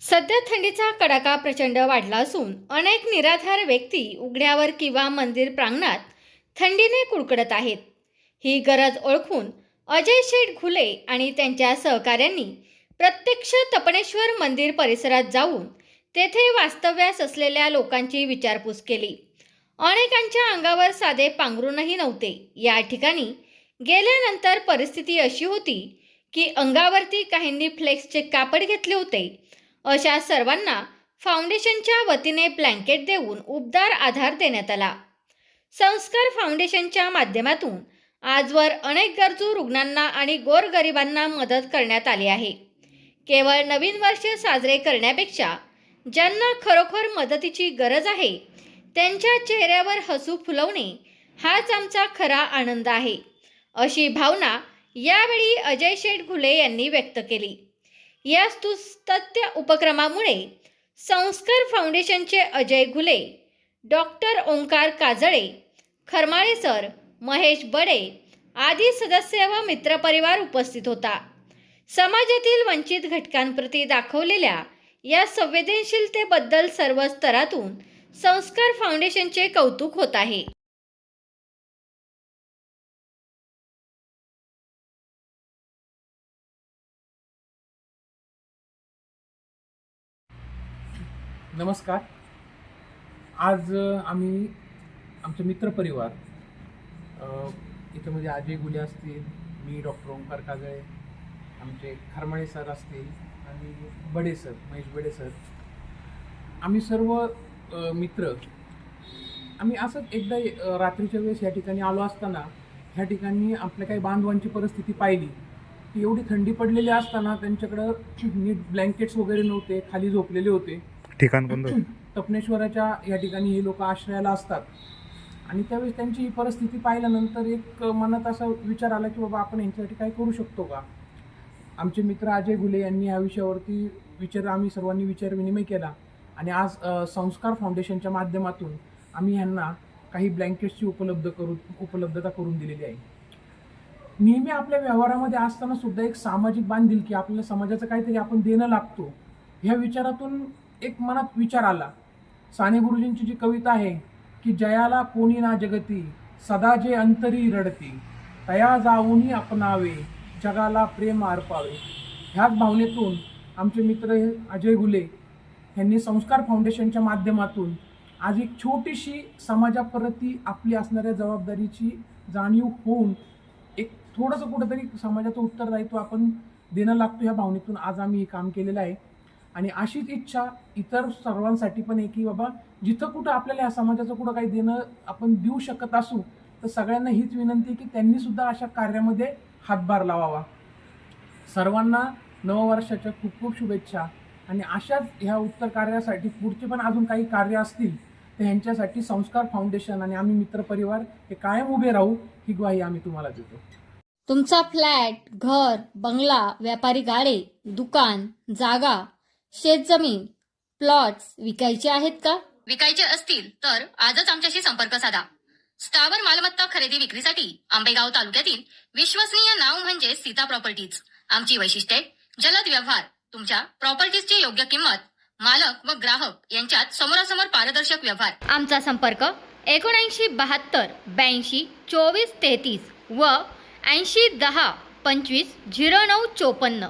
सध्या थंडीचा कडाका प्रचंड वाढला असून अनेक निराधार व्यक्ती उघड्यावर किंवा मंदिर प्रांगणात थंडीने कुडकुडत आहेत. ही गरज ओळखून अजय शेठ घुले आणि त्यांच्या सहकाऱ्यांनी प्रत्यक्ष तपणेश्वर मंदिर परिसरात जाऊन तेथे वास्तव्यास असलेल्या लोकांची विचारपूस केली. अनेकांच्या अंगावर साधे पांघरूणही नव्हते. या ठिकाणी गेल्यानंतर परिस्थिती अशी होती की अंगावरती काहींनी फ्लेक्सचे कापड घेतले होते. अशा सर्वांना फाउंडेशनच्या वतीने ब्लँकेट देऊन उबदार आधार देण्यात आला. संस्कार फाउंडेशनच्या माध्यमातून आजवर अनेक गरजू रुग्णांना आणि गोरगरिबांना मदत करण्यात आली आहे. केवळ नवीन वर्ष साजरे करण्यापेक्षा ज्यांना खरोखर मदतीची गरज आहे त्यांच्या चेहऱ्यावर हसू फुलवणे हाच आमचा खरा आनंद आहे, अशी भावना यावेळी अजय शेठ घुले यांनी व्यक्त केली. या स्तुत्य उपक्रमामुळे संस्कार फाउंडेशनचे अजय घुले, डॉक्टर ओंकार काजळे, खरमाळे सर, महेश बडे आदी सदस्य व मित्रपरिवार उपस्थित होता. समाजातील वंचित घटकांप्रती दाखवलेल्या या संवेदनशीलतेबद्दल सर्व स्तरातून संस्कार फाउंडेशनचे कौतुक होत आहे. नमस्कार. आज आम्ही आमचे मित्रपरिवार इथं म्हणजे अजय घुले असतील, मी डॉक्टर ओंकार काजळे, आमचे खरमाळे सर असतील आणि बडे सर, महेश बडे सर, आम्ही सर्व मित्र आम्ही असंच एकदा रात्रीच्या वेळेस या ठिकाणी आलो असताना ह्या ठिकाणी आपल्या काही बांधवांची परिस्थिती पाहिली की एवढी थंडी पडलेली असताना त्यांच्याकडं नीट ब्लँकेट्स वगैरे नव्हते, खाली झोपलेले होते. ठिकाण कोणतं? तपनेश्वराच्या या ठिकाणी हे लोक आश्रयाला असतात आणि त्यावेळेस त्यांची ही परिस्थिती पाहिल्यानंतर एक मनात असा विचार आला की बाबा आपण यांच्यासाठी काय करू शकतो का. आमचे मित्र अजय घुले यांनी ह्या विषयावरती आम्ही सर्वांनी विचार विनिमय केला आणि आज संस्कार फाउंडेशनच्या माध्यमातून आम्ही ह्यांना काही ब्लँकेट्सची उपलब्धता करून दिलेली आहे. नेहमी आपल्या व्यवहारामध्ये असताना सुद्धा एक सामाजिक बांधिलकी, आपल्याला समाजाचं काहीतरी आपण देणं लागतो, ह्या विचारातून एक मनात विचार आला. साने गुरुजींची जी कविता आहे की जयाला कोणी ना जगती, सदा जे अंतरी रडती, तया जाऊनी अपनावे, जगाला प्रेम अर्पावे, ह्याच भावनेतून आमचे मित्र अजय घुले यांनी संस्कार फाउंडेशनच्या माध्यमातून आज एक छोटीशी समाजाप्रती आपली असणाऱ्या जबाबदारीची जाणीव होऊन एक थोडंसं कुठंतरी समाजाचं उत्तरदायित्व आपण देणं लागतो ह्या भावनेतून आज आम्ही हे काम केलेलं आहे. आणि अशीच इच्छा इतर सर्वांसाठी पण आहे की बाबा जिथं कुठं आपल्याला या समाजाचं कुठं काही देणं आपण देऊ शकत असू तर सगळ्यांना हीच विनंती आहे की त्यांनी सुद्धा अशा कार्यामध्ये हातभार लावावा. सर्वांना नववर्षाच्या खूप खूप शुभेच्छा आणि अशाच ह्या उत्तर कार्यासाठी पुढचे पण अजून काही कार्य असतील तर ह्यांच्यासाठी संस्कार फाउंडेशन आणि आम्ही मित्रपरिवार हे कायम उभे राहू ही ग्वाही आम्ही तुम्हाला देतो. तुमचा फ्लॅट, घर, बंगला, व्यापारी गाडे, दुकान, जागा, शेतजमीन, प्लॉट्स विकायचे आहेत का? विकायचे असतील तर आजच आमच्याशी संपर्क साधा. स्थावर मालमत्ता खरेदी विक्रीसाठी आंबेगाव तालुक्यातील विश्वसनीय नाव म्हणजे सीता प्रॉपर्टीज. आमची वैशिष्ट्ये: जलद व्यवहार, तुमच्या प्रॉपर्टीजची योग्य किंमत, मालक व ग्राहक यांच्यात समोरासमोर पारदर्शक व्यवहार. आमचा संपर्क 7972 82 24 33 व 80 10 25 09 54.